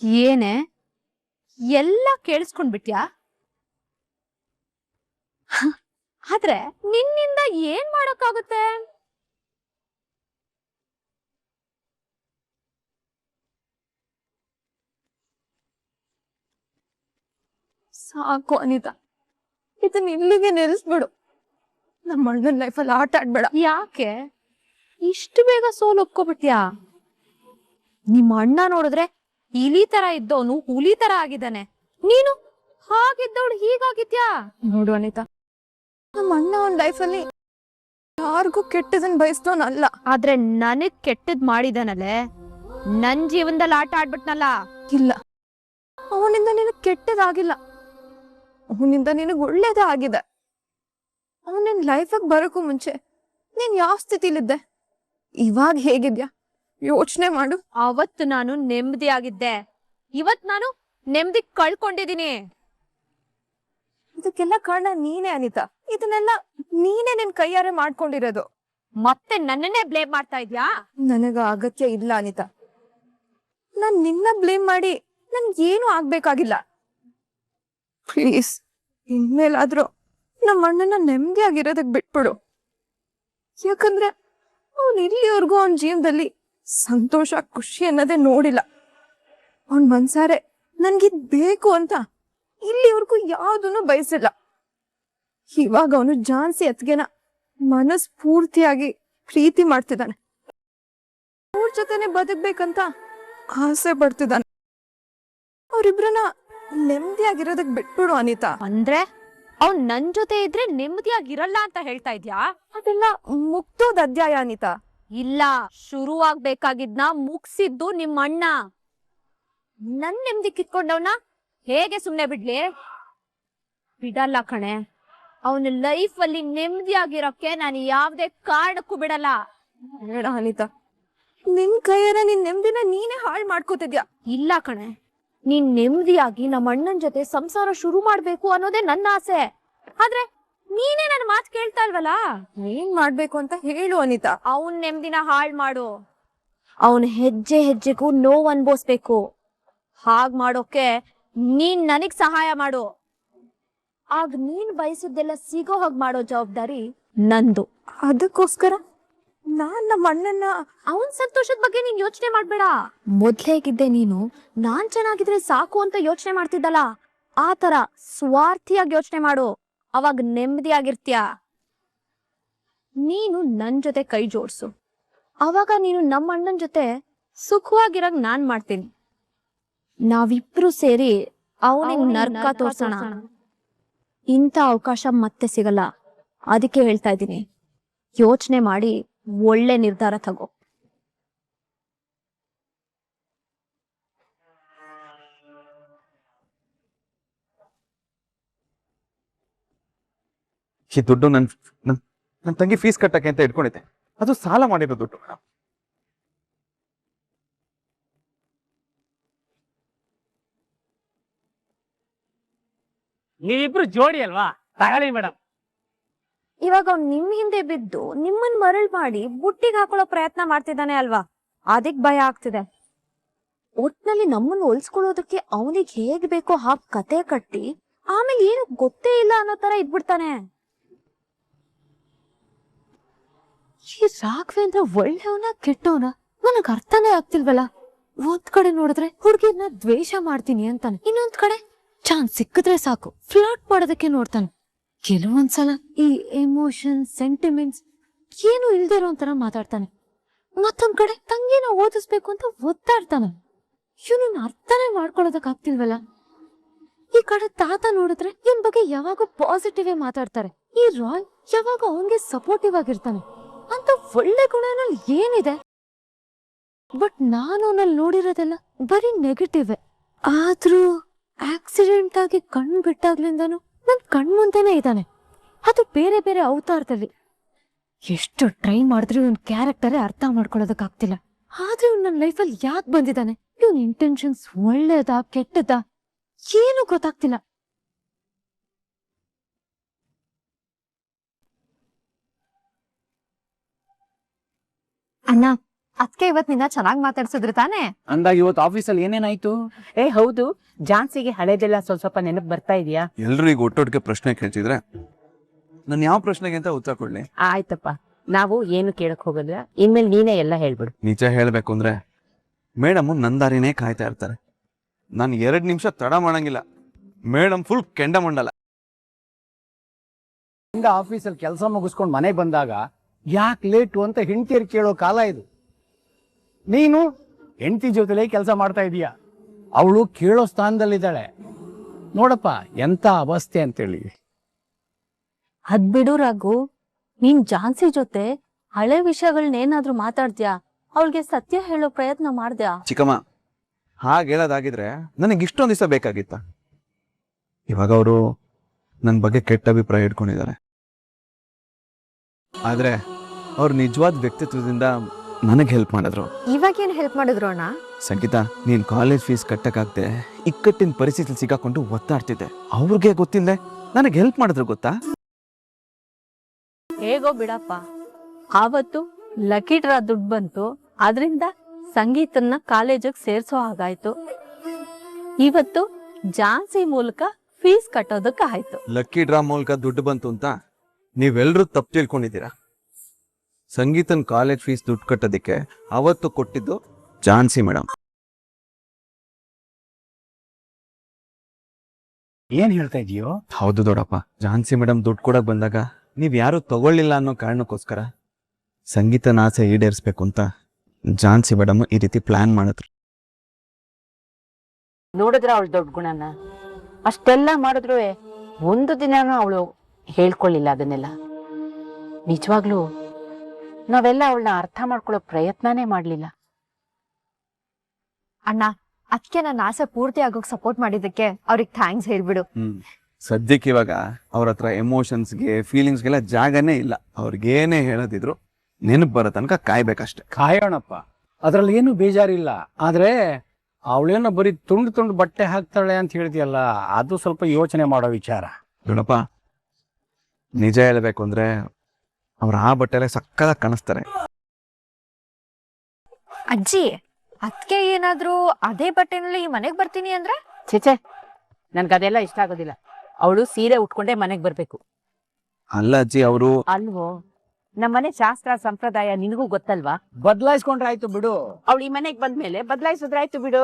ಏನೇ ಎಲ್ಲ ಕೇಳಿಸ್ಕೊಂಡ್ಬಿಟ್ಯಾ? ಆದ್ರೆ ನಿನ್ನಿಂದ ಏನ್ ಮಾಡೋಕ್ಕಾಗುತ್ತೆ? ಸಾಕು ಅನಿತಾ, ಇದನ್ನ ಇಲ್ಲಿಗೆ ನಿಲ್ಲಿಸ್ಬಿಡು. ನಮ್ಮ ಅಣ್ಣನ ಲೈಫಲ್ಲಿ ಆಟ ಆಡ್ಬೇಡ. ಯಾಕೆ ಇಷ್ಟು ಬೇಗ ಸೋಲು ಒಪ್ಕೊಬಿಟ್ಯಾ? ನಿಮ್ಮ ಅಣ್ಣ ನೋಡಿದ್ರೆ ಇಲಿ ತರ ಇದ್ದವನು ಹುಲಿ ತರ ಆಗಿದ್ದಾನೆ, ನೀನು ಹಾಗಿದ್ದವಳು ಹೀಗಾಗಿದ್ಯಾ? ನೋಡು ಅನಿತಾ, ನಮ್ಮ ಅಣ್ಣ ಒಂದ್ ಲೈಫಲ್ಲಿ ಯಾರಿಗೂ ಕೆಟ್ಟದನ್ನ ಬಯಸ್ತವನಲ್ಲ. ಆದ್ರೆ ನನಗ್ ಕೆಟ್ಟದ್ ಮಾಡಿದಾನಲ್ಲೇ, ನನ್ ಜೀವನದಲ್ಲಿ ಆಟ ಆಡ್ಬಿಟ್ನಲ್ಲ. ಇಲ್ಲ, ಅವನಿಂದ ನಿನಗ್ ಕೆಟ್ಟದಾಗಿಲ್ಲ, ಅವನಿಂದ ನಿನಗ್ ಒಳ್ಳೇದೇ ಆಗಿದೆ. ಅವನಿನ್ ಲೈಫಾಗ ಬರೋಕ್ಕೂ ಮುಂಚೆ ನೀನ್ ಯಾವ ಸ್ಥಿತಿಲಿದ್ದೆ, ಇವಾಗ ಹೇಗಿದ್ಯಾ ಯೋಚನೆ ಮಾಡು. ಅವತ್ತು ನಾನು ನೆಮ್ಮದಿಯಾಗಿದ್ದೆ, ಇವತ್ ನಾನು ನೆಮ್ಮದಿ ಕಳ್ಕೊಂಡಿದೀನಿ. ಇದಕ್ಕೆಲ್ಲ ಕಾರಣ ನೀನೇ ಅನಿತಾ. ಇದನ್ನೆಲ್ಲ ನೀನೇ ನಿನ್ ಕೈಯಾರೆ ಮಾಡ್ಕೊಂಡಿರೋದು. ಮತ್ತೆ ನನ್ನನ್ನೇ ಬ್ಲೇಮ್ ಮಾಡ್ತಾ ಇದ್ಯಾ? ನನಗ ಅಗತ್ಯ ಇಲ್ಲ ಅನಿತಾ. ನಾನ್ ನಿನ್ನ ಬ್ಲೇಮ್ ಮಾಡಿ ನನ್ಗೇನು ಆಗ್ಬೇಕಾಗಿಲ್ಲ. ಪ್ಲೀಸ್, ಇನ್ಮೇಲಾದ್ರೂ ನಮ್ಮ ಅಣ್ಣನ ನೆಮ್ಮದಿಯಾಗಿರೋದಕ್ ಬಿಟ್ಬಿಡು. ಯಾಕಂದ್ರೆ ಅವ್ನು ಇಲ್ಲಿವರೆಗೂ ಅವನ ಜೀವನದಲ್ಲಿ ಸಂತೋಷ ಖುಷಿ ಅನ್ನೋದೇ ನೋಡಿಲ್ಲ. ಅವನ್ ಮನ್ಸಾರೆ ನನ್ಗಿದ್ ಬೇಕು ಅಂತ ಇಲ್ಲಿವರೆಗೂ ಯಾವ್ದನ್ನು ಬಯಸಿಲ್ಲ. ಇವಾಗ ಅವನು ಜಾನ್ಸಿ ಅತ್ಗೆನ ಮನಸ್ಫೂರ್ತಿಯಾಗಿ ಪ್ರೀತಿ ಮಾಡ್ತಿದ್ದಾನೆ. ಅವ್ರ ಜೊತೆನೆ ಬದುಕ್ಬೇಕಂತ ಆಸೆ ಪಡ್ತಿದ್ದಾನೆ. ಅವ್ರಿಬ್ರನ್ನ ನೆಮ್ಮದಿಯಾಗಿರೋದಕ್ ಬಿಟ್ಬಿಡು ಅನಿತಾ. ಅಂದ್ರೆ ಅವ್ನ್ ನನ್ ಜೊತೆ ಇದ್ರೆ ನೆಮ್ಮದಿಯಾಗಿರಲ್ಲ ಅಂತ ಹೇಳ್ತಾ ಇದ್ಯಾ? ಅದೆಲ್ಲ ಮುಗ್ದೋದ್ ಅಧ್ಯಾಯ ಅನಿತಾ. ಇಲ್ಲ, ಶುರುವಾಗ್ಬೇಕಾಗಿದ್ನ ಮುಗ್ಸಿದ್ದು ನಿಮ್ಮ ಅಣ್ಣ. ನನ್ ನೆಮ್ಮದಿ ಕಿತ್ಕೊಂಡವ್ನ ಹೇಗೆ ಸುಮ್ನೆ ಬಿಡ್ಲಿ? ಬಿಡಲ್ಲ ಕಣೆ. ಅವನ ಲೈಫ್ ಅಲ್ಲಿ ನೆಮ್ಮದಿಯಾಗಿರೋಕೆ ನಾನು ಯಾವ್ದೇ ಕಾರಣಕ್ಕೂ ಬಿಡಲ್ಲ. ಬೇಡ ಅನಿತಾ, ನಿನ್ ಕೈಯಾರೆ ನಿನ್ ನೆಮ್ಮದಿನ ನೀನೇ ಹಾಳು ಮಾಡ್ಕೋತಿದ್ಯಾ. ಇಲ್ಲ ಕಣೆ, ನೀನ್ ನೆಮ್ಮದಿಯಾಗಿ ನಮ್ಮ ಅಣ್ಣನ್ ಜೊತೆ ಸಂಸಾರ ಶುರು ಮಾಡ್ಬೇಕು ಅನ್ನೋದೇ ನನ್ನ ಆಸೆ. ಆದ್ರೆ ನೀನೇ ನನ್ನ ಮಾತು ಕೇಳ್ತಾ ಇಲ್ವಲ್ಲ. ಏನ್ ಮಾಡ್ಬೇಕು ಅಂತ ಹೇಳು ಅನಿತಾ. ಅವನ್ ನೆಮ್ಮದಿನ ಹಾಳು ಮಾಡು, ಅವನ್ ಹೆಜ್ಜೆ ಹೆಜ್ಜೆಗೂ ನೋವು ಅನ್ಭವಿಸ್ಬೇಕು. ಹಾಗ್ ಮಾಡೋಕೆ ನೀನ್ ನನಗ್ ಸಹಾಯ ಮಾಡು. ಆಗ ನೀನ್ ಬಯಸಿದ್ದೆಲ್ಲ ಸಿಗೋ ಹಾಗೆ ಮಾಡೋ ಜವಾಬ್ದಾರಿ ನಂದು. ಅದಕ್ಕೋಸ್ಕರ ನಾನ್ ನಮ್ಮ ಅಣ್ಣನ ಅವನ್ ಸಂತೋಷದ ಬಗ್ಗೆ ನೀನ್ ಯೋಚನೆ ಮಾಡ್ಬೇಡ. ಮೊದ್ಲೇಗಿದ್ದೆ ನೀನು ನಾನ್ ಚೆನ್ನಾಗಿದ್ರೆ ಸಾಕು ಅಂತ ಯೋಚನೆ ಮಾಡ್ತಿದ್ದಲ್ಲ, ಆ ತರ ಸ್ವಾರ್ಥಿಯಾಗಿ ಯೋಚನೆ ಮಾಡು. ಅವಾಗ ನೆಮ್ಮದಿಯಾಗಿರ್ತೀಯ. ನೀನು ನನ್ ಜೊತೆ ಕೈ ಜೋಡ್ಸು, ಅವಾಗ ನೀನು ನಮ್ಮ ಅಣ್ಣನ್ ಜೊತೆ ಸುಖವಾಗಿರಾಗ ನಾನ್ ಮಾಡ್ತೀನಿ. ನಾವಿಬ್ರು ಸೇರಿ ಅವನಿಗೆ ನರ್ಕ ತೋರ್ಸೋಣ. ಇಂಥ ಅವಕಾಶ ಮತ್ತೆ ಸಿಗಲ್ಲ. ಅದಕ್ಕೆ ಹೇಳ್ತಾ ಇದ್ದೀನಿ, ಯೋಚನೆ ಮಾಡಿ ಒಳ್ಳೆ ನಿರ್ಧಾರ ತಗೋ. ಈ ದುಡ್ಡು ನನ್ನ ತಂಗಿ ಫೀಸ್ ಕಟ್ಟಕ್ಕೆ ಅಂತ ಇಟ್ಕೊಂಡಿದ್ದೆ, ಅದು ಸಾಲ ಮಾಡಿರೋ ದುಡ್ಡು. ನೀವಿಬ್ರು ಜೋಡಿ ಅಲ್ವಾ, ತಗೊಳ್ಳಿ ಮೇಡಮ್. ಇವಾಗ ಅವ್ನು ನಿಮ್ ಹಿಂದೆ ಬಿದ್ದು ನಿಮ್ಮನ್ ಮರಳ್ ಮಾಡಿ ಬುಟ್ಟಿಗೆ ಹಾಕೊಳ್ಳೋ ಪ್ರಯತ್ನ ಮಾಡ್ತಿದ್ದಾನೆ ಅಲ್ವಾ, ಅದಕ್ ಭಯ ಆಗ್ತಿದೆ. ಒಟ್ನಲ್ಲಿ ನಮ್ಮನ್ನು ಹೋಲ್ಸ್ಕೊಳ್ಳೋದಕ್ಕೆ ಅವನಿಗೆ ಹೇಗ್ ಬೇಕೋ ಹಾಗೆ ಕತೆ ಕಟ್ಟಿ ಆಮೇಲೆ ಏನು ಗೊತ್ತೇ ಇಲ್ಲ ಅನ್ನೋ ತರ ಇದ್ಬಿಡ್ತಾನೆ. ಈ ರಾಘವೇಂದ್ರ ಒಳ್ಳೆಯವನ ಕೆಟ್ಟವನ ನನಗ್ ಅರ್ಥನೇ ಆಗ್ತಿಲ್ವಲ್ಲ. ಒಂದ್ ಕಡೆ ನೋಡಿದ್ರೆ ಹುಡುಗಿಯನ್ನ ದ್ವೇಷ ಮಾಡ್ತೀನಿ ಅಂತಾನೆ, ಇನ್ನೊಂದ್ ಕಡೆ ಚಾನ್ಸ್ ಸಿಕ್ಕಿದ್ರೆ ಸಾಕು ಫ್ಲರ್ಟ್ ಮಾಡೋದಕ್ಕೆ ನೋಡ್ತಾನೆ. ಕೆಲವೊಂದ್ಸಲ ಈ ಎಮೋಷನ್ ಸೆಂಟಿಮೆಂಟ್ಸ್ ಏನು ಇಲ್ದೇ ಇರೋ ಒಂಥರ ಮಾತಾಡ್ತಾನೆ. ಮತ್ತೊಂದ್ ಕಡೆ ತಂಗಿನ ಓದಿಸ್ಬೇಕು ಅಂತ ಒತ್ತಾಡ್ತಾನೆ. ಇವನನ್ನ ಅರ್ಥನೇ ಮಾಡ್ಕೊಳ್ಳೋದಕ್ ಆಗ್ತಿಲ್ವಲ್ಲ. ಈ ಕಡೆ ತಾತ ನೋಡಿದ್ರೆ ಇವನ್ ಬಗ್ಗೆ ಯಾವಾಗ ಪಾಸಿಟಿವ್ ಮಾತಾಡ್ತಾರೆ. ಈ ರಾಯ್ ಯಾವಾಗ ಅವನ್ಗೆ ಸಪೋರ್ಟಿವ್ ಆಗಿರ್ತಾನೆ. ಅಂತ ಒಳ್ಳೆ ಗುಣನಲ್ಲಿ ಏನಿದೆ, ಬಟ್ ನಾನು ಅವನಲ್ಲಿ ನೋಡಿರೋದೆಲ್ಲ ಬರೀ ನೆಗೆಟಿವ್. ಆದ್ರೂ ಆಕ್ಸಿಡೆಂಟ್ ಆಗಿ ಕಣ್ಣು ಬಿಟ್ಟಾಗ್ಲಿಂದನು ನನ್ ಕಣ್ಮುಂದೆನೆ ಇದ್ದಾನೆ, ಅದು ಬೇರೆ ಬೇರೆ ಅವತಾರದಲ್ಲಿ. ಎಷ್ಟು ಟ್ರೈ ಮಾಡಿದ್ರು ಇವನ್ ಕ್ಯಾರೆಕ್ಟರೇ ಅರ್ಥ ಮಾಡ್ಕೊಳ್ಳೋದಕ್ ಆಗ್ತಿಲ್ಲ. ಆದ್ರೆ ಇವ್ನ ನನ್ನ ಲೈಫಲ್ಲಿ ಯಾಕೆ ಬಂದಿದ್ದಾನೆ, ಇವನ್ ಇಂಟೆನ್ಷನ್ಸ್ ಒಳ್ಳೇದಾ ಕೆಟ್ಟದಾ ಏನು ಗೊತ್ತಾಗ್ತಿಲ್ಲ. ಅಣ್ಣ, ಅದಕ್ಕೆ ಇವತ್ ನಿನ್ನ ಚೆನ್ನಾಗ್ ಮಾತಾಡ್ಸಿದ್ರು ತಾನೇ? ಅಂದಾಗ ಇವತ್ತು ಆಫೀಸಲ್ಲಿ ಏನೇನಾಯ್ತು? ಹೌದು, ಜಾನ್ಸಿಗೆ ಹಳೇದೆಲ್ಲ ಸ್ವಲ್ಪ ನೆನಪು ಬರ್ತಾ ಇದೆಯಾ? ಎಲ್ರು ಈಗ ಒಟ್ಟೊಟ್ಟಿಗೆ ಪ್ರಶ್ನೆ ಕೇಳ್ತಿದ್ರೆ ನಾನು ಯಾವ ಪ್ರಶ್ನೆಗೆ ಅಂತ ಉತ್ತರ ಕೊಡ್ಲಿ? ಆಯ್ತಪ್ಪ, ನಾವು ಏನು ಕೇಳಕ್ ಹೋಗಲ್ಲ, ಇನ್ಮೇಲೆ ನೀನೇ ಎಲ್ಲ ಹೇಳ್ಬಿಡು. ನಿಜ ಹೇಳ್ಬೇಕು ಅಂದ್ರೆ ಮೇಡಮ್ ನಂದಾರಿನೇ ಕಾಯ್ತಾ ಇರ್ತಾರೆ. ನಾನು 2 ನಿಮಿಷ ತಡ ಮಾಡಂಗಿಲ್ಲ. ಮೇಡಮ್ ಫುಲ್ ಕೆಂಡ ಮಂಡಲ. ಆಫೀಸಲ್ಲಿ ಕೆಲಸ ಮುಗಿಸ್ಕೊಂಡು ಮನೆಗೆ ಬಂದಾಗ ಯಾಕೆ ಲೇಟು ಅಂತ ಹೆಂಡತಿಯರು ಕೇಳೋ ಕಾಲ ಇದು. ನೀನು ಹೆಂಡತಿ ಜೊತೆಲೇ ಕೆಲಸ ಮಾಡ್ತಾ ಇದೀಯ, ಅವಳು ಕೇಳೋ ಸ್ಥಾನದಲ್ಲಿದ್ದಾಳೆ. ನೋಡಪ್ಪ ಎಂತ ಅವಸ್ಥೆ ಅಂತೇಳಿ. ಅದ್ ಬಿಡು ರಘು, ನೀನ್ ಜಾನ್ಸಿ ಜೊತೆ ಹಳೆ ವಿಷಯಗಳನ್ನೇನಾದ್ರೂ ಮಾತಾಡ್ದ್ಯಾ? ಅವಳಿಗೆ ಸತ್ಯ ಹೇಳೋ ಪ್ರಯತ್ನ ಮಾಡ್ದ್ಯಾ? ಚಿಕ್ಕಮ್ಮ, ಹಾಗೆ ಹೇಳೋದಾಗಿದ್ರೆ ನನಗೆ ಇಷ್ಟೊಂದು ದಿವಸ ಬೇಕಾಗಿತ್ತ. ಇವಾಗ ಅವರು ನನ್ನ ಬಗ್ಗೆ ಕೆಟ್ಟ ಅಭಿಪ್ರಾಯ ಇಟ್ಕೊಂಡಿದ್ದಾರೆ. ಆದ್ರೆ ಅವ್ರ ನಿಜವಾದ ವ್ಯಕ್ತಿತ್ವದಿಂದ ನನಗೆ ಹೆಲ್ಪ್ ಮಾಡಿದ್ರು. ಇವಾಗ ಏನ್ ಹೆಲ್ಪ್ ಮಾಡಿದ್ರು ಅಣ್ಣ? ಸಂಗೀತ, ನೀನ್ ಕಾಲೇಜ್ ಫೀಸ್ ಕಟ್ಟಕ್ಕಾಗ್ದೆ ಇಕ್ಕಟ್ಟಿನ ಪರಿಸ್ಥಿತಿ ಸಿಗಾಕೊಂಡು ಒತ್ತಾಡ್ತಿದ್ದೆ. ಅವ್ರಿಗೆ ಗೊತ್ತಿಲ್ಲದೆ ನನಗೆ ಹೆಲ್ಪ್ ಮಾಡಿದ್ರು ಗೊತ್ತಾ? ಹೇಗೋ ಬಿಡಪ್ಪ, ಆವತ್ತು ಲಕ್ಕಿ ಡ್ರಾ ದುಡ್ಡು ಬಂತು, ಅದ್ರಿಂದ ಸಂಗೀತನ್ನ ಕಾಲೇಜಿಗೆ ಸೇರ್ಸೋ ಹಾಗಾಯ್ತು. ಇವತ್ತು ಜಾನ್ಸಿ ಮೂಲಕ ಫೀಸ್ ಕಟ್ಟೋದಕ್ಕೆ ಆಯ್ತು. ಲಕ್ಕಿ ಡ್ರಾ ಮೂಲಕ ದುಡ್ಡು ಬಂತು ಅಂತ ನೀವೆಲ್ಲರೂ ತಪ್ಪು ತಿಳ್ಕೊಂಡಿದ್ದೀರಾ. ಸಂಗೀತನ್ ಕಾಲೇಜ್ ಫೀಸ್ ದುಡ್ಡು ಕಟ್ಟೋದಿಕ್ಕೆ ಅವತ್ತು ಕೊಟ್ಟಿದ್ದು ಜಾನ್ಸಿ ಮೇಡಮ್. ಏನ್ ಹೇಳ್ತಾ ಇದೀಯೋ? ಹೌದು ದೊಡ್ಡಪ್ಪ, ಜಾನ್ಸಿ ಮೇಡಮ್ ದುಡ್ಡು ಕೊಡಕ್ ಬಂದಾಗ ನೀವ್ ಯಾರು ತಗೊಳ್ಳಿಲ್ಲ ಅನ್ನೋ ಕಾರಣಕ್ಕೋಸ್ಕರ ಸಂಗೀತನ ಆಸೆ ಈಡೇರಿಸ್ಬೇಕು ಅಂತ ಜಾನ್ಸಿ ಮೇಡಮ್ ಈ ರೀತಿ ಪ್ಲಾನ್ ಮಾಡಿದ್ರು. ನೋಡಿದ್ರ ಅವಳು ದೊಡ್ಡ ಗುಣನ? ಅಷ್ಟೆಲ್ಲ ಮಾಡಿದ್ರು ಒಂದು ದಿನಾನು ಅವಳು ಹೇಳ್ಕೊಳ್ಳಿಲ್ಲ ಅದನ್ನೆಲ್ಲ. ನಿಜವಾಗ್ಲೂ ನಾವೆಲ್ಲ ಅವಳನ್ನ ಅರ್ಥ ಮಾಡ್ಕೊಳ್ಳೋ ಪ್ರಯತ್ನನೇ ಮಾಡ್ಲಿಲ್ಲ. ಅಣ್ಣ, ಅದಕ್ಕೆ ನನ್ನ ಆಸೆ ಪೂರ್ತಿ ಆಗೋಕ್ ಸಪೋರ್ಟ್ ಮಾಡಿದ್ದಕ್ಕೆ ಅವ್ರಿಗೆ ಥ್ಯಾಂಕ್ಸ್ ಹೇಳ್ಬಿಡು. ಸದ್ಯಕ್ಕೆ ಇವಾಗ ಅವ್ರ ಹತ್ರ ಎಮೋಷನ್ಸ್ಗೆ ಫೀಲಿಂಗ್ಸ್ಗೆಲ್ಲ ಜಾಗನೇ ಇಲ್ಲ. ಅವ್ರಿಗೇನೇ ಹೇಳದಿದ್ರು ನೆನಪು ಬರೋ ತನಕ ಕಾಯ್ಬೇಕಷ್ಟೆ. ಕಾಯೋಣಪ್ಪ, ಅದ್ರಲ್ಲಿ ಏನು ಬೇಜಾರಿಲ್ಲ. ಆದ್ರೆ ಅವಳೇನೋ ಬರೀ ತುಂಡು ಬಟ್ಟೆ ಹಾಕ್ತಾಳೆ ಅಂತ ಹೇಳ್ತೀಯಲ್ಲ, ಅದು ಸ್ವಲ್ಪ ಯೋಚನೆ ಮಾಡೋ ವಿಚಾರ. ದೊಡ್ಡಪ್ಪ, ನಿಜ ಹೇಳ್ಬೇಕು ಅಂದ್ರೆ ಅವ್ರ ಆ ಬಟ್ಟೆಲೆ ಸಕ್ಕದಾಗಿ ಕಾಣಿಸ್ತಾರೆ. ಅಜ್ಜಿ, ಅದಕ್ಕೆ ಏನಾದ್ರೂ ಅದೇ ಬಟ್ಟೆನಲ್ಲಿ ಈ ಮನೆಗ್ ಬರ್ತೀನಿ ಅಂದ್ರೆ? ಛೇ, ನನ್ಗದೆಲ್ಲ ಇಷ್ಟ ಆಗೋದಿಲ್ಲ. ಅವಳು ಸೀರೆ ಉಟ್ಕೊಂಡೇ ಮನೆಗ್ ಬರ್ಬೇಕು. ಅಲ್ಲ ಅಜ್ಜಿ, ಅವರು ಅಲ್ವೋ, ನಮ್ಮನೆ ಶಾಸ್ತ್ರ ಸಂಪ್ರದಾಯ ನಿನಗೂ ಗೊತ್ತಲ್ವಾ? ಬದಲಾಯಿಸ್ಕೊಂಡ್ರೆ ಆಯ್ತು ಬಿಡು. ಅವಳು ಈ ಮನೆಗ್ ಬಂದ್ಮೇಲೆ ಬದಲಾಯಿಸಿದ್ರಾಯ್ತು ಬಿಡು.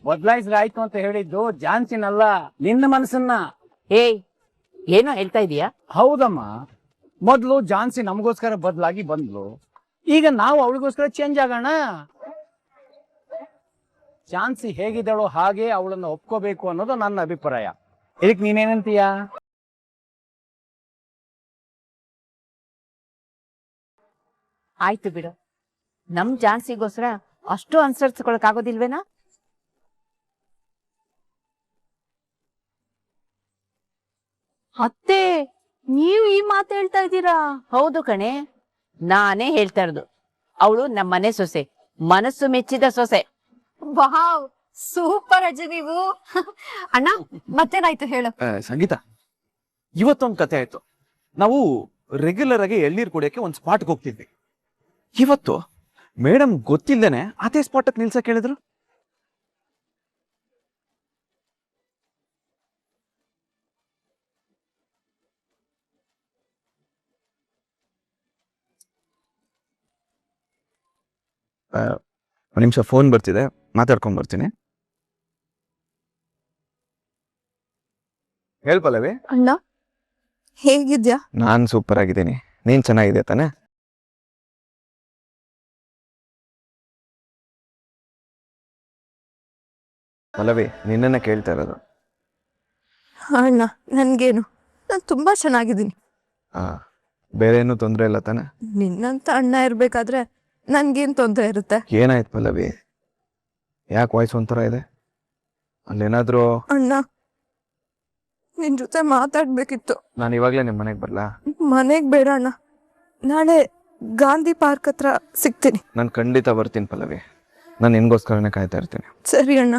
ಬದಲಾಯಿಸ್ರೆ ಆಯ್ತು ಅಂತ ಹೇಳಿದ್ದು ಜಾನ್ಸಿನಲ್ಲ, ನಿನ್ನ ಮನಸ್ಸನ್ನ. ಏಯ್, ಏನೋ ಹೇಳ್ತಾ ಇದೀಯಾ? ಹೌದಮ್ಮ, ಮೊದ್ಲು ಜಾನ್ಸಿ ನಮಗೋಸ್ಕರ ಬದಲಾಗಿ ಬಂದ್ಲು, ಈಗ ನಾವು ಅವಳಿಗೋಸ್ಕರ ಚೇಂಜ್ ಆಗೋಣ. ಜಾನ್ಸಿ ಹೇಗಿದ್ದಾಳೋ ಹಾಗೆ ಅವಳನ್ನ ಒಪ್ಕೋಬೇಕು ಅನ್ನೋದು ನನ್ನ ಅಭಿಪ್ರಾಯ. ಇದಕ್ ನೀನೇನಂತೀಯ? ಆಯ್ತು ಬಿಡು, ನಮ್ ಜಾನ್ಸಿಗೋಸ್ಕರ ಅಷ್ಟು ಅನುಸರಿಸ್ಕೊಳಕ್ ಆಗೋದಿಲ್ವೇನಾ? ಅತ್ತೆ, ನೀವು ಈ ಮಾತು ಹೇಳ್ತಾ ಇದ್ದೀರಾ? ಹೌದು ಕಣೆ, ನಾನೇ ಹೇಳ್ತಾ ಇರೋದು. ಅವಳು ನಮ್ಮನೆ ಸೊಸೆ, ಮನಸ್ಸು ಮೆಚ್ಚಿದ ಸೊಸೆ. ವಾವ್, ಸೂಪರ್ ಅಜ್ಜಿ ನೀವು. ಅಣ್ಣ, ಮತ್ತೇನಾಯ್ತು ಹೇಳು? ಸಂಗೀತ, ಇವತ್ತೊಂದು ಕತೆ ಆಯ್ತು. ನಾವು ರೆಗ್ಯುಲರ್ ಆಗಿ ಎಳ್ನೀರ್ ಕುಡಿಯಕ್ಕೆ ಒಂದು ಸ್ಪಾಟ್ಗೆ ಹೋಗ್ತಿದ್ವಿ. ಇವತ್ತು ಮೇಡಮ್ ಗೊತ್ತಿಲ್ದೇನೆ ಅದೇ ಸ್ಪಾಟಕ್ಕೆ ನಿಲ್ಸಕ್ ಹೇಳಿದ್ರು. ಒಂದು ನಿಮಿಷ, ಫೋನ್ ಬರ್ತಿದೆ, ಮಾತಾಡ್ಕೊಂಡ್ ಬರ್ತೀನಿ. ಹೇಳ್ಪಲ್ಲವೇ? ಅಣ್ಣ, ಹೇಗಿದ್ಯಾ? ನಾನ್ ಸೂಪರ್ ಆಗಿದ್ದೀನಿ. ನೀನ್ ಚೆನ್ನಾಗಿದೆ ತಾನೆ? ಪಲ್ಲವಿ, ನಿನ್ನನ್ನ ಕೇಳ್ತಾ ಇರೋದು. ಅಣ್ಣ, ನನ್ಗೇನು, ನಾನು ತುಂಬಾ ಚೆನ್ನಾಗಿದ್ದೀನಿ. ಬೇರೆ ಏನು ತೊಂದ್ರೆ ಇಲ್ಲ ತಾನೆ? ನಿನ್ನಂತ ಅಣ್ಣ ಇರ್ಬೇಕಾದ್ರೆ ನನ್ಗೇನ್ ತೊಂದರೆ ಇರುತ್ತೆ? ಏನಾಯ್ತು ಪಲ್ಲವಿ? ಯಾಕೆ ವಾಯ್ಸ್ ಒಂಥರ ಇದೆ? ಅಲ್ಲೇನಾದ್ರೂ? ಅಣ್ಣ, ನಿನ್ ಜೊತೆ ಮಾತಾಡ್ಬೇಕಿತ್ತು. ನಾನು ಇವಾಗ್ಲೇ ನಿಮ್ ಮನೆಗೆ ಬರ್ಲಾ? ಮನೆಗ್ ಬೇಡ ಅಣ್ಣ, ನಾಳೆ ಗಾಂಧಿ ಪಾರ್ಕ್ ಹತ್ರ ಸಿಗ್ತೀನಿ. ನಾನು ಖಂಡಿತ ಬರ್ತೀನಿ ಪಲ್ಲವಿ. ನಾನು ನಿನ್ಗೋಸ್ಕರನೇ ಕಾಯ್ತಾ ಇರ್ತೀನಿ. ಸರಿ ಅಣ್ಣ.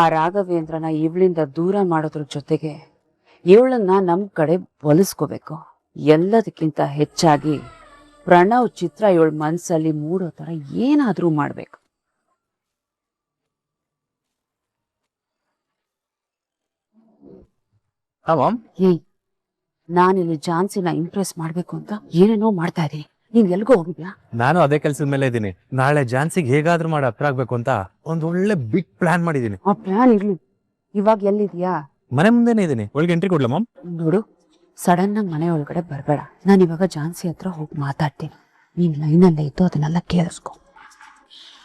ಆ ರಾಘವೇಂದ್ರನ ಇವಳಿಂದ ದೂರ ಮಾಡೋದ್ರ ಜೊತೆಗೆ ಇವಳನ್ನ ನಮ್ ಕಡೆ ಒಲಿಸ್ಕೋಬೇಕು. ಎಲ್ಲದಕ್ಕಿಂತ ಹೆಚ್ಚಾಗಿ ಪ್ರಣವ್ ಚಿತ್ರ ಇವಳ ಮನ್ಸಲ್ಲಿ ಮೂಡೋ ತರ ಏನಾದ್ರೂ ಮಾಡ್ಬೇಕು. ಏಯ್, ನಾನಿಲ್ಲಿ ಝಾನ್ಸಿನ ಇಂಪ್ರೆಸ್ ಮಾಡ್ಬೇಕು ಅಂತ ಏನೇನೋ ಮಾಡ್ತಾ ಇದೀನಿ. ನೀನ್ ಎಲ್ಗೋ ಹೋಗಿದ್ಯಾ? ನಾನು ಅದೇ ಕೆಲಸದ ಮೇಲೆ ಇದ್ದೀನಿ. ನಾಳೆ ಝಾನ್ಸಿಗೆ ಹೇಗಾದ್ರೂ ಮಾಡಿ ಹತ್ರ ಆಗ್ಬೇಕು ಅಂತ ಒಂದ್ ಒಳ್ಳೆ ಬಿಗ್ ಪ್ಲಾನ್ ಮಾಡಿದೀನಿ. ಆ ಪ್ಲಾನ್ ಇರ್ಲಿ, ಇವಾಗ ಎಲ್ಲಿದ್ಯಾ? ಮನೆ ಮುಂದೆನೇ ಇದೀನಿ. ಒಳಗೆ ಎಂಟ್ರಿ ಕೊಡ್ಲಾ ಮಾಮ್? ನೋಡು, ಸಡನ್ ಆಗಿ ಮನೆ ಒಳಗಡೆ ಬರ್ಬೇಡ. ನಾನು ಇವಾಗ ಝಾನ್ಸಿ ಹತ್ರ ಹೋಗಿ ಮಾತಾಡ್ತೀನಿ. ನೀನ್ ಲೈನಲ್ಲೇ ಇದ್ದು ಅದನ್ನೆಲ್ಲ ಕೇಳಿಸ್ಕೊ.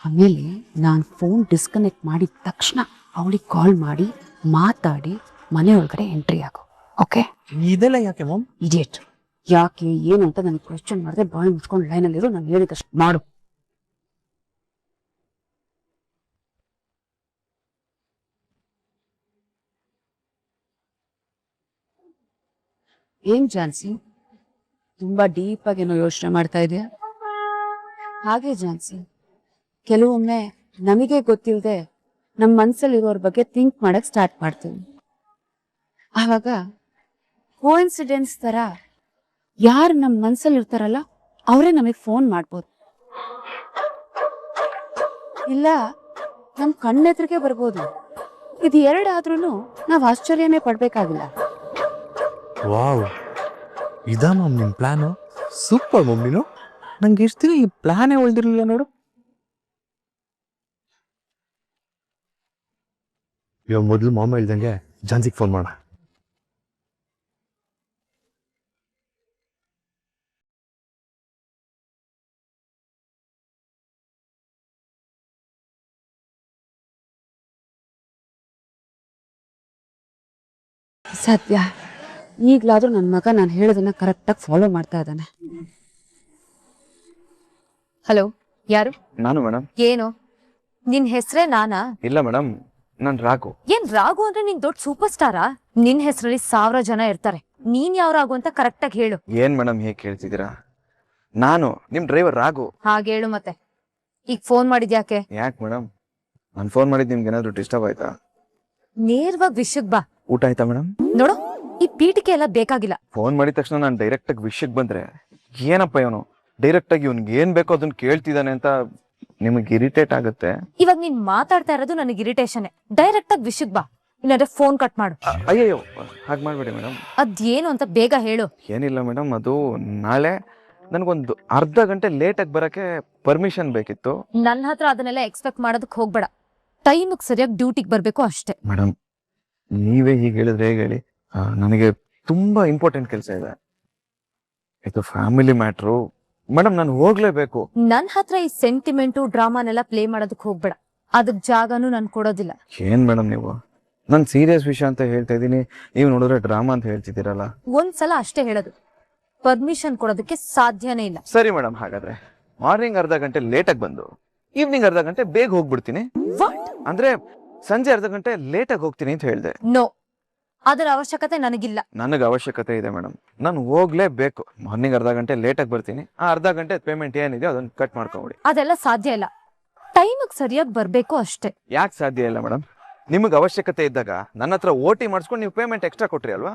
ಆಮೇಲೆ ನಾನು ಫೋನ್ ಡಿಸ್ಕನೆಕ್ಟ್ ಮಾಡಿದ ತಕ್ಷಣ ಅವಳಿಗೆ ಕಾಲ್ ಮಾಡಿ ಮಾತಾಡಿ ಮನೆ ಒಳಗಡೆ ಎಂಟ್ರಿ ಆಗು. ಓಕೆ? ಇದೆಲ್ಲ ಯಾಕೆ ಮಾಮ್? ಇಡಿಯಟ್. ಯಾಕೆ ಏನು ಅಂತ ನನಗೆ ಕ್ವೆಶ್ಚನ್ ಮಾಡಿದ್ರೆ ಬಾಯ್ ಮುಚ್ಕೊಂಡು ಲೈನಲ್ಲಿರೋ, ನಾನು ಹೇಳಿದಷ್ಟು ಮಾಡು. ಏನ್ ಝಾನ್ಸಿ, ತುಂಬಾ ಡೀಪ್ ಆಗಿ ಏನೋ ಯೋಚನೆ ಮಾಡ್ತಾ ಇದೆಯಾ? ಹಾಗೆ ಝಾನ್ಸಿ, ಕೆಲವೊಮ್ಮೆ ನಮಗೆ ಗೊತ್ತಿಲ್ಲದೆ ನಮ್ಮ ಮನ್ಸಲ್ಲಿರೋರ ಬಗ್ಗೆ ಥಿಂಕ್ ಮಾಡಕ್ ಸ್ಟಾರ್ಟ್ ಮಾಡ್ತೀವಿ. ಆವಾಗ ಕೋಇನ್ಸಿಡೆನ್ಸ್ ತರ ಯಾರು ನಮ್ಮ ಮನ್ಸಲ್ಲಿ ಇರ್ತಾರಲ್ಲ ಅವರೇ ನಮಗೆ ಫೋನ್ ಮಾಡ್ಬೋದು, ಇಲ್ಲ ನಮ್ ಕಣ್ಣೆದ್ರಿಗೆ ಬರ್ಬೋದು. ಇದು ಎರಡಾದ್ರೂ ನಾವು ಆಶ್ಚರ್ಯನೇ ಪಡ್ಬೇಕಾಗಿಲ್ಲ. ವಾವ್, ಇದಾ ಮಾಮ್ ನಿಮ್ ಪ್ಲಾನು? Super mom. ನೀನು ನಂಗೆ ಎಷ್ಟು ದಿನ ಈ ಪ್ಲಾನೇ ಉಳ್ದಿರ್ಲಿಲ್ಲ ನೋಡು. ಇವಾಗ ಮೊದಲು ಮಾಮ ಹೇಳ್ದಂಗೆ ಝಾನ್ಸಿಗೆ ಫೋನ್ ಮಾಡ. ಸದ್ಯ ಈಗ್ಲಾದ್ರೂ ನನ್ನ ಮಗ ನಾನು ಹೇಳೋದನ್ನ ಕರೆಕ್ಟಾಗಿ ಫಾಲೋ ಮಾಡ್ತಾ ಇದ್ದಾನೆ. ಹಲೋ, ಯಾರು? ನಾನು ಮೇಡಮ್. ಏನು ನಿನ್ ಹೆಸರೇ ನಾನಾ? ಇಲ್ಲ ಮೇಡಮ್, ನಾನ್ ರಾಘು. ಏನ್ ರಾಘು ಅಂದ್ರೆ ನೀನ್ ದೊಡ್ಡ ಸೂಪರ್ ಸ್ಟಾರಾ? ನಿನ್ ಹೆಸರಲ್ಲಿ 1000 ಜನ ಇರ್ತಾರೆ, ನೀನ್ ಯಾವ ರಾಘು ಅಂತ ಕರೆಕ್ಟ್ ಆಗಿ ಹೇಳು. ಏನ್ ಮೇಡಮ್ ಹೇಗೆ ಕೇಳ್ತಿದ್ದೀರಾ? ನಾನು ನಿಮ್ ಡ್ರೈವರ್ ರಾಘು. ಹಾಗೆ ಹೇಳು. ಮತ್ತೆ ಈಗ ಫೋನ್ ಮಾಡಿದ್ಯಾಕೆ? ಯಾಕೆ ಮೇಡಮ್, ನಾನು ಫೋನ್ ಮಾಡಿದ್ ನಿಮ್ಗೆ ಏನಾದ್ರು ಡಿಸ್ಟರ್ಬ್ ಆಯ್ತಾ? ನೇರವಾಗಿ ವಿಷಯಕ್ ಬಾ. ಊಟ ಆಯ್ತಾ ಮೇಡಮ್? ನೋಡು, ಈ ಪೀಠಿಕೆ ಎಲ್ಲ ಬೇಕಾಗಿಲ್ಲ. ಫೋನ್ ಮಾಡಿದ ತಕ್ಷಣ ನಾನು ಡೈರೆಕ್ಟ್ ಆಗಿ ವಿಷಯಕ್ಕೆ ಬಂದ್ರೆ ಏನಪ್ಪ ಇವನು ಡೈರೆಕ್ಟ್ ಆಗಿ ಇವ್ನಿಗೆ ಏನ್ ಬೇಕೋ ಅದನ್ನ ಕೇಳ್ತಿದ್ದಾನೆ ಅಂತ ನಿಮಗೆ ಇರಿಟೇಟ್ ಆಗುತ್ತೆ. ಇವಾಗ ನೀನ್ ಮಾತಾಡ್ತಾ ಇರೋದು ನನಗೆ ಇರಿಟೇಷನ್. ಡೈರೆಕ್ಟ್ ಆಗಿ ವಿಷಯಕ್ ಬಾ, ಇಲ್ಲಾಂದ್ರೆ ಫೋನ್ ಕಟ್ ಮಾಡು. ಅಯ್ಯಯ್ಯೋ, ಹಾಗೆ ಮಾಡ್ಬೇಡಿ ಮೇಡಮ್. ಅದೇನು ಅಂತ ಬೇಗ ಹೇಳು. ಏನಿಲ್ಲ ಮೇಡಮ್, ಅದು ನಾಳೆ ನನಗೊಂದು ಅರ್ಧ ಗಂಟೆ ಲೇಟ್ ಆಗಿ ಬರಕ್ಕೆ ಪರ್ಮಿಷನ್ ಬೇಕಿತ್ತು. ನನ್ನ ಹತ್ರ ಅದನ್ನೆಲ್ಲ ಎಕ್ಸ್ಪೆಕ್ಟ್ ಮಾಡೋದಕ್ಕೆ ಹೋಗ್ಬೇಡ. ಟೈಮಿಗೆ ಸರಿಯಾಗಿ ಡ್ಯೂಟಿಗೆ ಬರ್ಬೇಕು ಅಷ್ಟೇ. ಮೇಡಮ್, ನೀವೇ ಹೀಗೆ ಹೇಳಿದ್ರೆ ಹೇಗೆ ಹೇಳಿ? ನನಗೆ ತುಂಬಾ ಇಂಪಾರ್ಟೆಂಟ್ ಕೆಲಸ ಇದೆ. ಇದು ಫ್ಯಾಮಿಲಿ ಮ್ಯಾಟ್ರು ಮೇಡಮ್, ನಾನು ಹೋಗ್ಲೇಬೇಕು. ನನ್ ಹತ್ರ ಈ ಸೆಂಟಿಮೆಂಟು ಡ್ರಾಮಾನೆಲ್ಲ ಪ್ಲೇ ಮಾಡೋದಕ್ಕೆ ಹೋಗ್ಬೇಡ. ಅದಕ್ ಜಾಗನೂ ನಾನು ಕೊಡೋದಿಲ್ಲ. ಏನ್ ಮೇಡಮ್ ನೀವು, ನಾನು ಸೀರಿಯಸ್ ವಿಷಯ ಅಂತ ಹೇಳ್ತಾ ಇದ್ದೀನಿ, ನೀವು ನೋಡಿದ್ರೆ ಡ್ರಾಮಾ ಅಂತ ಹೇಳ್ತಿದ್ದೀರಲ್ಲ. ಒಂದ್ಸಲ ಅಷ್ಟೇ ಹೇಳೋದು, ಪರ್ಮಿಷನ್ ಕೊಡೋದಕ್ಕೆ ಸಾಧ್ಯನೇ ಇಲ್ಲ. ಸರಿ ಮೇಡಮ್, ಹಾಗಾದ್ರೆ ಮಾರ್ನಿಂಗ್ ಅರ್ಧ ಗಂಟೆ ಲೇಟ್ ಆಗಿ ಬಂದು ಈವ್ನಿಂಗ್ ಅರ್ಧ ಗಂಟೆ ಬೇಗ ಹೋಗ್ಬಿಡ್ತೀನಿ. ಅಂದ್ರೆ ಸಂಜೆ ಅರ್ಧ ಗಂಟೆ ಲೇಟ್ ಆಗಿ ಹೋಗ್ತೀನಿ ಅಂತ ಹೇಳ್ದೆ. ನೋ, ಅದರ ಅವಶ್ಯಕತೆ ನನಗಿಲ್ಲ. ನನಗೆ ಅವಶ್ಯಕತೆ ಇದೆ ಮೇಡಮ್, ನಾನು ಹೋಗ್ಲೇಬೇಕು. ಮಾರ್ನಿಂಗ್ ಅರ್ಧ ಗಂಟೆ ಲೇಟ್ ಆಗಿ ಬರ್ತೀನಿ. ಆ ಅರ್ಧ ಗಂಟೆ ಪೇಮೆಂಟ್ ಏನಿದೆ ಅದನ್ನ ಕಟ್ ಮಾಡ್ಕೊಂಬಿಡಿ. ಅದೆಲ್ಲ ಸಾಧ್ಯ ಇಲ್ಲ. ಟೈಮಿಗೆ ಸರಿಯಾಗಿ ಬರ್ಬೇಕು ಅಷ್ಟೇ. ಯಾಕೆ ಸಾಧ್ಯ ಇಲ್ಲ ಮೇಡಮ್? ನಿಮಗೆ ಅವಶ್ಯಕತೆ ಇದ್ದಾಗ ನನ್ನ ಹತ್ರ OT ಮಾಡಿಸ್ಕೊಂಡು ನೀವು ಪೇಮೆಂಟ್ ಎಕ್ಸ್ಟ್ರಾ ಕೊಟ್ರಿ ಅಲ್ವಾ?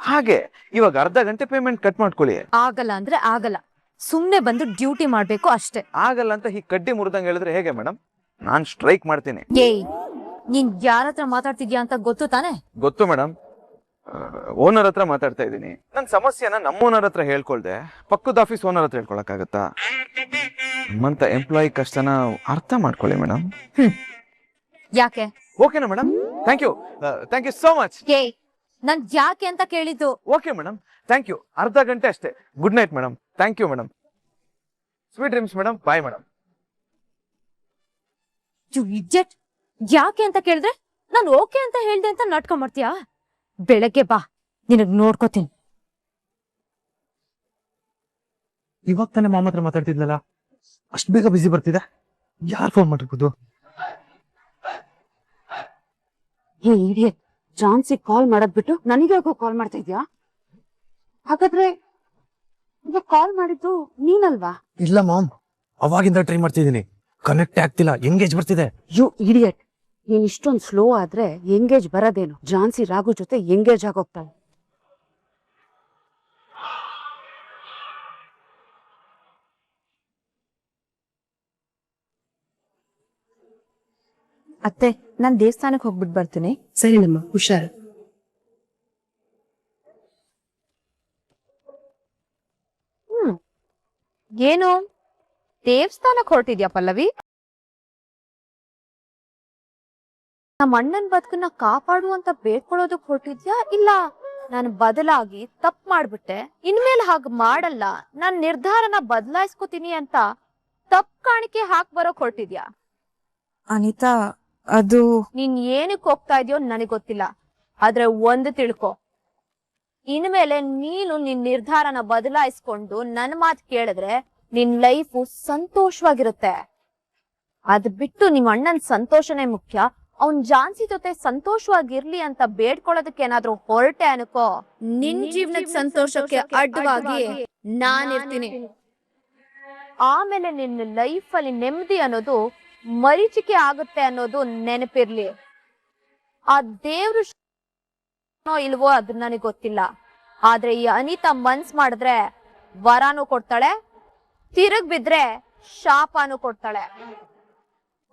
ಹಾಗೆ ಇವಾಗ ಅರ್ಧ ಗಂಟೆ ಪೇಮೆಂಟ್ ಕಟ್ ಮಾಡ್ಕೊಳ್ಳಿ. ಆಗಲ್ಲ ಅಂದ್ರೆ ಆಗಲ್ಲ, ಸುಮ್ನೆ ಬಂದು ಡ್ಯೂಟಿ ಮಾಡ್ಬೇಕು ಅಷ್ಟೇ. ಆಗಲ್ಲ ಅಂತ ಈ ಕಡ್ಡಿ ಮುರಿದಂಗೆ ಹೇಳಿದ್ರೆ ಹೇಗೆ ಮೇಡಮ್? ನಾನ್ ಸ್ಟ್ರೈಕ್ ಮಾಡ್ತೀನಿ. ಏಯ್, ನೀನ್ ಯಾರ ಹತ್ರ ಮಾತಾಡ್ತಿದ್ಯಾ ಅಂತ ಗೊತ್ತು ತಾನೆ? ಗೊತ್ತು ಮೇಡಮ್, ಓನರ್ ಹತ್ರ ಮಾತಾಡ್ತಾ ಇದ್ದೀನಿ. ನನ್ನ ಸಮಸ್ಯೆನ ನಮ್ಮ ಓನರ್ ಹತ್ರ ಹೇಳ್ಕೊಳ್ದೆ ಪಕ್ಕದ ಆಫೀಸ್ ಓನರ್ ಹತ್ರ ಹೇಳ್ಕೊಳಕ್ಕಾಗತ್ತಾ? ನಮ್ಮಂತ ಎಂಪ್ಲಾಯಿ ಕಷ್ಟನ ಅರ್ಥ ಮಾಡ್ಕೊಳ್ಳಿ ಮೇಡಮ್. ಯಾಕೆ? ಓಕೆನಾ madam? Thank you so much. ಏಯ್, ನಾನ್ ಯಾಕೆ ಅಂತ ಕೇಳಿದ್ದು. Okay madam, thank you. ಅರ್ಧ ಗಂಟೆ ಅಷ್ಟೇ. Good night madam. Thank you madam. Sweet dreams madam. Bye madam. You idiot, ಯಾಕೆ ಅಂತ ಕೇಳಿದ್ರೆ ನಾನು ಓಕೆ ಅಂತ ಹೇಳ್ದೆ ಅಂತ ನಾಟಕ ಮಾಡ್ತೀಯಾ? ಬೆಳಗ್ಗೆ ಬಾ, ನಿನಗ್ ನೋಡ್ಕೋತೀನಿ. ಇವಾಗ ತಾನೇ ಮಾಮ ಹತ್ರ ಮಾತಾಡ್ತಿದ್ಲಲ್ಲ, ಅಷ್ಟು ಬೇಗ ಬಿಸಿ ಬರ್ತಿದೆ. ಯಾರು ಫೋನ್ ಮಾಡಿರ್ಬೋದು? ಹೇ ಇಡಿಯಟ್, ಝಾನ್ಸಿ ಕಾಲ್ ಮಾಡೋದ್ ಬಿಟ್ಟು ನನಗೆ ಕಾಲ್ ಮಾಡ್ತಾ ಇದ್ಯಾ? ಹಾಗಾದ್ರೆ ಇವಾಗ ಕಾಲ್ ಮಾಡಿದ್ದು ನೀನಲ್ವಾ? ಇಲ್ಲ ಮಾಮ್, ಅವಾಗಿಂದ ಟ್ರೈ ಮಾಡ್ತಿದ್ದೀನಿ, ಕನೆಕ್ಟ್ ಆಗ್ತಿಲ್ಲ, ಎಂಗೇಜ್ ಬರ್ತಿದೆ. ಯು ಇಡಿಯಟ್, ನೀನ್ ಇಷ್ಟೊಂದು ಸ್ಲೋ ಆದ್ರೆ ಎಂಗೇಜ್ ಬರೋದೇನು? ಝಾನ್ಸಿ ರಾಘು ಜೊತೆ ಎಂಗೇಜ್ ಆಗೋಗ್ತಾಳೆ. ಅತ್ತೆ, ನಾನ್ ದೇವಸ್ಥಾನಕ್ಕೆ ಹೋಗ್ಬಿಟ್ಟು ಬರ್ತೀನಿ. ಸರಿನಮ್ಮ, ಹುಷಾರು. ಏನು ದೇವಸ್ಥಾನಕ್ಕೆ ಹೊರಟಿದ್ಯಾ ಪಲ್ಲವಿ? ನಮ್ಮ ಅಣ್ಣನ್ ಬದುಕನ್ನ ಕಾಪಾಡು ಅಂತ ಬೇಡ್ಕೊಳ್ಳೋದಕ್ ಹೊರಟಿದ್ಯಾ, ಇಲ್ಲ ನಾನು ಬದಲಾಗಿ ತಪ್ಪು ಮಾಡ್ಬಿಟ್ಟೆ, ಇನ್ಮೇಲೆ ಹಾಗೆ ಮಾಡಲ್ಲ, ನಾನ್ ನಿರ್ಧಾರನ ಬದಲಾಯಿಸ್ಕೋತೀನಿ ಅಂತ ತಪ್ಪು ಕಾಣಿಕೆ ಹಾಕ್ ಬರೋಕ್ ಹೊರಟಿದ್ಯಾ? ಅನಿತಾ, ಅದು ನೀನ್ ಏನಕ್ಕೆ ಹೋಗ್ತಾ ಇದೆಯೋ ನನಗ್ ಗೊತ್ತಿಲ್ಲ, ಆದ್ರೆ ಒಂದು ತಿಳ್ಕೊ, ಇನ್ಮೇಲೆ ನೀನು ನಿನ್ ನಿರ್ಧಾರನ ಬದಲಾಯಿಸ್ಕೊಂಡು ನನ್ ಮಾತು ಕೇಳಿದ್ರೆ ನಿನ್ ಲೈಫು ಸಂತೋಷವಾಗಿರುತ್ತೆ. ಅದ್ ಬಿಟ್ಟು ನಿಮ್ ಅಣ್ಣನ್ ಸಂತೋಷನೇ ಮುಖ್ಯ, ಅವ್ನ್ ಝಾನ್ಸಿ ಜೊತೆ ಸಂತೋಷವಾಗಿರ್ಲಿ ಅಂತ ಬೇಡ್ಕೊಳ್ಳೋದಕ್ಕೆ ಏನಾದ್ರೂ ಹೊರಟೆ ಅನ್ಕೋ, ನಿನ್ ಜೀವನದ ಸಂತೋಷಕ್ಕೆ ಅಡ್ಡವಾಗಿ ನಾನಿರ್ತೀನಿ. ಆಮೇಲೆ ನಿನ್ನ ಲೈಫಲ್ಲಿ ನೆಮ್ಮದಿ ಅನ್ನೋದು ಮರೀಚಿಕೆ ಆಗುತ್ತೆ ಅನ್ನೋದು ನೆನಪಿರ್ಲಿ. ಆ ದೇವ್ರು ಇಲ್ವೋ ಅದು ನನಗೆ ಗೊತ್ತಿಲ್ಲ, ಆದ್ರೆ ಈ ಅನಿತಾ ಮನ್ಸ್ ಮಾಡಿದ್ರೆ ವರಾನು ಕೊಡ್ತಾಳೆ, ತಿರುಗ್ ಬಿದ್ರೆ ಶಾಪನು ಕೊಡ್ತಾಳೆ.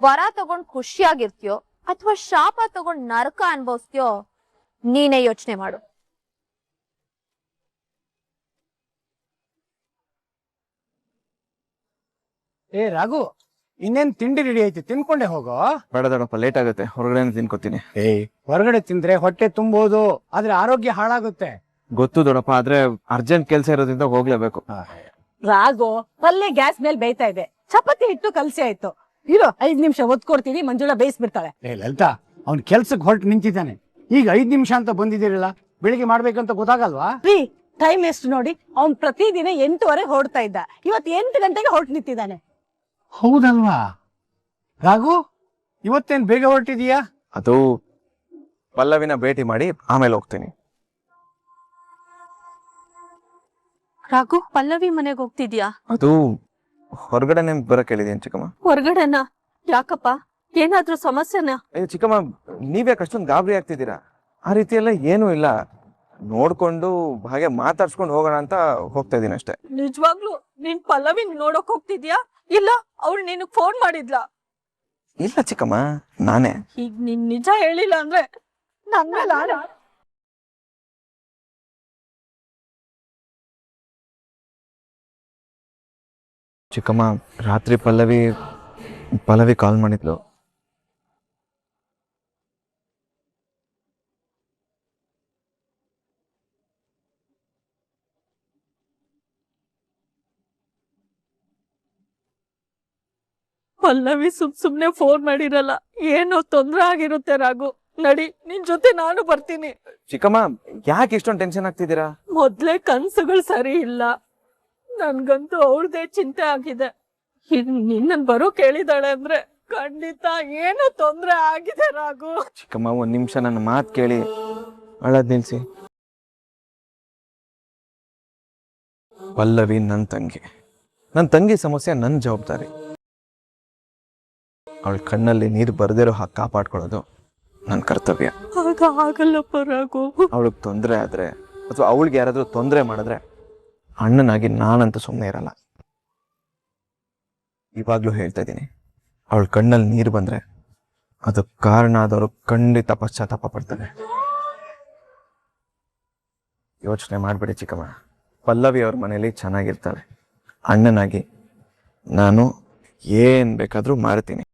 ವರ ತಗೊಂಡ್ ಖುಷಿಯಾಗಿರ್ತೀಯೋ ಅಥವಾ ಶಾಪ ತಗೊಂಡ್ ನರಕ ಅನ್ಭವಿಸ್ತೀಯೋ ನೀನೇ ಯೋಚನೆ ಮಾಡು. ಏ ರಾಘು, ಇನ್ನೇನ್ ತಿಂಡಿ ರೆಡಿ ಐತಿ, ತಿನ್ಕೊಂಡೆ ಹೋಗೋ. ಬೇಡ ದೊಡಪ್ಪ, ಲೇಟ್ ಆಗುತ್ತೆ, ಹೊರಗಡೆ ತಿನ್ಕೋತೀನಿ. ಹೊರಗಡೆ ತಿಂದ್ರೆ ಹೊಟ್ಟೆ ತುಂಬೋದು, ಆದ್ರೆ ಆರೋಗ್ಯ ಹಾಳಾಗುತ್ತೆ. ಗೊತ್ತು ದೊಡಪ್ಪ, ಆದ್ರೆ ಅರ್ಜೆಂಟ್ ಕೆಲಸ ಇರೋದ್ರಿಂದ ಹೋಗ್ಲೇಬೇಕು. ರಾಗು ಪಲ್ಯ ಗ್ಯಾಸ್ ಮೇಲೆ ಬೇಯ್ತಾ ಇದೆ, ಚಪಾತಿ ಹಿಟ್ಟು ಕಲಸಿ ಆಯ್ತು, ಇರೋ 5 ನಿಮಿಷ ಒತ್ಕೊಡ್ತೀನಿ, ಮಂಜುಳಾ ಬೇಯಿಸ್ಬಿಡ್ತಾಳೆ. ಲಲಿತಾ, ಅವ್ನ್ ಕೆಲ್ಸಕ್ಕೆ ಹೊರಟು ನಿಂತಿದ್ದಾನೆ, ಈಗ 5 ನಿಮಿಷ ಅಂತ ಬಂದಿದ್ದೀರಲ್ಲ, ಬೆಳಿಗ್ಗೆ ಮಾಡ್ಬೇಕಂತ ಗೊತ್ತಾಗಲ್ವಾ? ಟೈಮ್ ಎಷ್ಟು ನೋಡಿ, ಅವ್ನ್ ಪ್ರತಿದಿನ 8:15 ಹೊರಡ್ತಾ ಇದ್ದ, ಇವತ್ 8 ಗಂಟೆಗೆ ಹೊರಟು ನಿಂತಿದ್ದಾನೆ. ಹೌದಲ್ವಾ ರಾಘು, ಇವತ್ತೇನ್ ಬೇಗ ಹೊರಟಿದೀಯಾ? ಅದು ಪಲ್ಲವಿನ ಭೇಟಿ ಮಾಡಿ ಆಮೇಲೆ ಹೋಗ್ತೀನಿ. ರಾಘು, ಪಲ್ಲವಿ ಮನೆಗೆ ಹೋಗ್ತಿದ್ಯಾ? ಅದು ಹೊರಗಡೆ ಬರಕ್ ಹೇಳಿದೀನಿ ಚಿಕ್ಕಮ್ಮ. ಹೊರಗಡೆನಾ? ಯಾಕಪ್ಪ, ಏನಾದ್ರೂ ಸಮಸ್ಯೆನಾ? ಅಯ್ಯೋ ಚಿಕ್ಕಮ್ಮ, ನೀವೇ ಅಷ್ಟೊಂದು ಗಾಬರಿ ಆಗ್ತಿದ್ದೀರಾ? ಆ ರೀತಿ ಎಲ್ಲ ಏನೂ ಇಲ್ಲ, ನೋಡ್ಕೊಂಡು ಹಾಗೆ ಮಾತಾಡ್ಸ್ಕೊಂಡು ಹೋಗೋಣ ಅಂತ ಹೋಗ್ತಾ ಇದೀನಿ ಅಷ್ಟೇ. ನಿಜವಾಗ್ಲೂ ನೀನ್ ಪಲ್ಲವಿ ನೋಡಕ್ ಹೋಗ್ತಿದ್ಯಾ, ಇಲ್ಲ ಅವಳು ನಿನಗ್ ಫೋನ್ ಮಾಡಿದ್ಲಾ? ಇಲ್ಲ ಚಿಕ್ಕಮ್ಮ, ನಾನೇ. ಈಗ ನೀನ್ ನಿಜ ಹೇಳಿಲ್ಲ ಅಂದ್ರೆ ನನ್ ಮೇಲೆ ಆಣೆ. ಚಿಕ್ಕಮ್ಮ, ರಾತ್ರಿ ಪಲ್ಲವಿ ಕಾಲ್ ಮಾಡಿದ್ಲು. ಪಲ್ಲವಿ ಸುಮ್ನೆ ಫೋನ್ ಮಾಡಿರಲ್ಲ, ಏನೋ ತೊಂದ್ರೆ ಆಗಿರುತ್ತೆ ರಾಘು. ನಡಿ, ನಿನ್ ಜೊತೆ ನಾನು ಬರ್ತೀನಿ. ಚಿಕ್ಕಮ್ಮ, ಯಾಕೆ ಇಷ್ಟೊಂದು ಟೆನ್ಷನ್ ಆಗ್ತಿದ್ದೀರಾ? ಮೊದ್ಲೇ ಕನ್ಸುಗಳು ಸರಿ ಇಲ್ಲ, ನನ್ಗಂತೂ ಅವಳದೇ ಚಿಂತೆ ಆಗಿದೆ. ನಿನ್ನನ್ ಬರೋ ಕೇಳಿದಾಳೆ ಅಂದ್ರೆ ಖಂಡಿತ ಏನೋ ತೊಂದ್ರೆ ಆಗಿದೆ ರಾಘು. ಚಿಕ್ಕಮ್ಮ, 1 ನಿಮಿಷ ನನ್ನ ಮಾತು ಕೇಳಿ, ಅಳದ್ ನಿಲ್ಸಿ. ಪಲ್ಲವಿ ನನ್ನ ತಂಗಿ ಸಮಸ್ಯೆ ನನ್ನ ಜವಾಬ್ದಾರಿ. ಅವಳ ಕಣ್ಣಲ್ಲಿ ನೀರು ಬರದಿರೋ ಹಾಗೆ ಕಾಪಾಡ್ಕೊಳ್ಳೋದು ನನ್ನ ಕರ್ತವ್ಯ. ಆಗಲ್ಲಪ್ಪ ರಾಘು. ಅವಳಿಗೆ ತೊಂದರೆ ಆದ್ರೆ ಅಥವಾ ಅವಳಿಗೆ ಯಾರಾದ್ರೂ ತೊಂದರೆ ಮಾಡಿದ್ರೆ ಅಣ್ಣನಾಗಿ ನಾನಂತೂ ಸುಮ್ಮನೆ ಇರಲ್ಲ. ಇವಾಗ್ಲೂ ಹೇಳ್ತಾ ಇದ್ದೀನಿ, ಅವಳ ಕಣ್ಣಲ್ಲಿ ನೀರು ಬಂದ್ರೆ ಅದಕ್ಕೆ ಕಾರಣ ಆದವರು ಖಂಡಿತ ಪಶ್ಚಾತ್ತಾಪ ಪಡ್ತಾರೆ. ಯೋಚನೆ ಮಾಡ್ಬೇಡಿ ಚಿಕ್ಕಮ್ಮ, ಪಲ್ಲವಿ ಅವ್ರ ಮನೇಲಿ ಚೆನ್ನಾಗಿರ್ತಾಳೆ. ಅಣ್ಣನಾಗಿ ನಾನು ಏನ್ ಬೇಕಾದ್ರೂ ಮಾಡ್ತೀನಿ.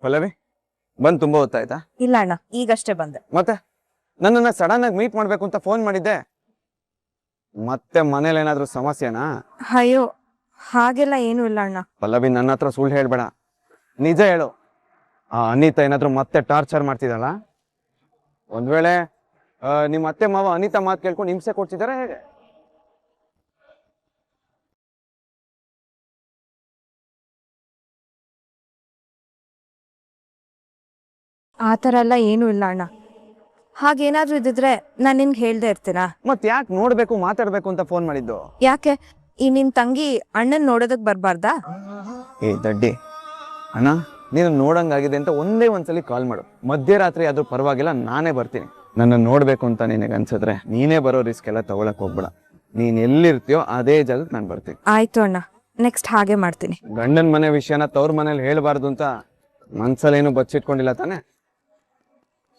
ಪಲ್ಲವಿ, ಬಂದ್ ತುಂಬಾ ಹೊತ್ತಾಯ್ತಾ? ಇಲ್ಲ ಅಣ್ಣ, ಈಗಷ್ಟೇ ಬಂದೆ. ಮತ್ತೆ ನನ್ನನ್ನ ಸಡನ್ ಆಗಿ ಮೀಟ್ ಮಾಡ್ಬೇಕು ಅಂತ ಫೋನ್ ಮಾಡಿದ್ದೆ, ಮತ್ತೆ ಮನೇಲಿ ಏನಾದ್ರೂ ಸಮಸ್ಯೆನಾ? ಅಯ್ಯೋ, ಹಾಗೆಲ್ಲ ಏನು ಇಲ್ಲ ಅಣ್ಣ. ಪಲ್ಲವಿ, ನನ್ನ ಹತ್ರ ಸುಳ್ಳು ಹೇಳ್ಬೇಡ, ನಿಜ ಹೇಳು. ಆ ಅನಿತಾ ಏನಾದ್ರೂ ಮತ್ತೆ ಟಾರ್ಚರ್ ಮಾಡ್ತಿದ್ದಲ್ಲ? ಒಂದ್ ವೇಳೆ ನಿಮ್ಮ ಅತ್ತೆ ಮಾವ ಅನಿತಾ ಮಾತು ಕೇಳ್ಕೊಂಡು ಹಿಂಸೆ ಕೊಡ್ತಿದಾರೆ ಹೇಗೆ? ಆ ಥರ ಎಲ್ಲ ಏನೂ ಇಲ್ಲ ಅಣ್ಣ. ಹಾಗೇನಾದ್ರೂ ಇದ್ದಿದ್ರೆ ನಾನು ನಿನ್ಗೆ ಹೇಳ್ದೆ ಇರ್ತೀನಾ? ಮತ್ ಯಾಕೆ ನೋಡ್ಬೇಕು ಮಾತಾಡ್ಬೇಕು ಅಂತ ಫೋನ್ ಮಾಡಿದ್ದು? ಯಾಕೆ ಈ ನಿನ್ ತಂಗಿ ಅಣ್ಣನ್ ನೋಡೋದಕ್ ಬರ್ಬಾರ್ದಾ? ಏ ದಡ್ಡಿ, ಅಣ್ಣ ನೀನು ನೋಡಂಗಾಗಿದೆ ಅಂತ ಒಂದೇ ಒಂದ್ಸಲಿ ಕಾಲ್ ಮಾಡು. ಮಧ್ಯರಾತ್ರಿ ಆದ್ರೂ ಪರವಾಗಿಲ್ಲ, ನಾನೇ ಬರ್ತೀನಿ. ನನ್ನ ನೋಡ್ಬೇಕು ಅಂತ ನಿನಗೆ ಅನ್ಸಿದ್ರೆ ನೀನೇ ಬರೋ ರಿಸ್ಕ್ ಎಲ್ಲ ತಗೊಳಕ್ ಹೋಗ್ಬೇಡ. ನೀನ್ ಎಲ್ಲಿರ್ತೀಯೋ ಅದೇ ಜಾಗಕ್ಕೆ ನಾನು ಬರ್ತೀನಿ. ಆಯ್ತು ಅಣ್ಣ, ನೆಕ್ಸ್ಟ್ ಹಾಗೆ ಮಾಡ್ತೀನಿ. ಗಂಡನ ಮನೆ ವಿಷಯನ ತವ್ರ ಮನೇಲಿ ಹೇಳ್ಬಾರ್ದು ಅಂತ ಮನ್ಸಲ್ಲೇನು ಬಚ್ಚಿಟ್ಕೊಂಡಿಲ್ಲ ತಾನೆ?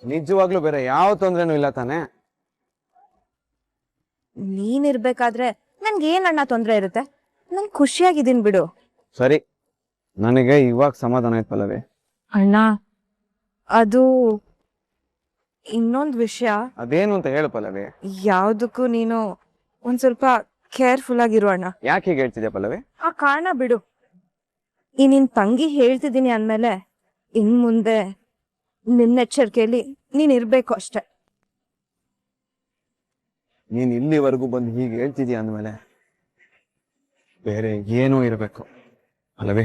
ನಿಜವಾಗ್ಲೂ ಬೇರೆ ಯಾವ ತೊಂದ್ರೆನೂ ಇಲ್ಲ ತಾನೆ? ನೀನಿರ್ಬೇಕಾದ್ರೆ ನನ್ಗೆ ಏನಣ್ಣ ತೊಂದ್ರೆ ಇರುತ್ತೆ? ನನ್ ಖುಷಿಯಾಗಿದ್ದೀನಿ ಬಿಡು. ಸರಿ, ನನಗೆ ಇವಾಗ ಸಮಾಧಾನ ಆಯ್ತು ಪಲ್ಲವಿ. ಅಣ್ಣ, ಅದು ಇನ್ನೊಂದ್ ವಿಷಯ. ಅದೇನು ಅಂತ ಹೇಳು ಪಲ್ಲವಿ. ಯಾವ್ದಕ್ಕೂ ನೀನು ಒಂದ್ ಸ್ವಲ್ಪ ಕೇರ್ಫುಲ್ ಆಗಿರು ಅಣ್ಣ. ಯಾಕೆ ಹೀಗೆ ಹೇಳ್ತಿದ್ಯಾ ಪಲ್ಲವಿ? ಆ ಕಾರಣ ಬಿಡು. ಈ ನಿನ್ ತಂಗಿ ಹೇಳ್ತಿದ್ದೀನಿ ಅಂದ್ಮೇಲೆ ಇನ್ ಮುಂದೆ ನಿನ್ನ ಎಚ್ಚರಿಕೆಯಲ್ಲಿ ನೀನ್ ಇರ್ಬೇಕು ಅಷ್ಟೆ. ನೀನ್ ಇಲ್ಲಿವರೆಗೂ ಬಂದು ಹೀಗೆ ಹೇಳ್ತಿದ್ಯಾ ಅಂದ್ಮೇಲೆ ಬೇರೆ ಏನೂ ಇರಬೇಕು ಅಲ್ಲವೇ?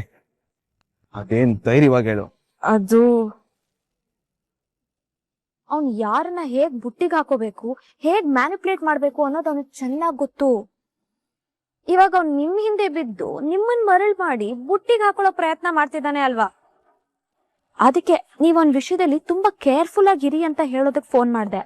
ಅದೇನ್ ಧೈರ್ಯವಾಗಿ ಹೇಳು. ಅದು ಅವ್ನ್ ಯಾರನ್ನ ಹೇಗ್ ಬುಟ್ಟಿಗೆ ಹಾಕೋಬೇಕು, ಹೇಗ್ ಮ್ಯಾನಿಪುಲೇಟ್ ಮಾಡ್ಬೇಕು ಅನ್ನೋದು ಅವ್ನಿಗೆ ಚೆನ್ನಾಗ್ ಗೊತ್ತು. ಇವಾಗ ಅವ್ನ್ ನಿಮ್ ಹಿಂದೆ ಬಿದ್ದು ನಿಮ್ಮನ್ ಮರಳ್ ಮಾಡಿ ಬುಟ್ಟಿಗೆ ಹಾಕೊಳ್ಳೋ ಪ್ರಯತ್ನ ಮಾಡ್ತಿದ್ದಾನೆ ಅಲ್ವಾ? ಅದಕ್ಕೆ ನೀವ್ ಒಂದ್ ವಿಷಯದಲ್ಲಿ ತುಂಬಾ ಕೇರ್ಫುಲ್ ಆಗಿರಿ ಅಂತ ಹೇಳೋದಕ್ ಫೋನ್ ಮಾಡ್ದೆ.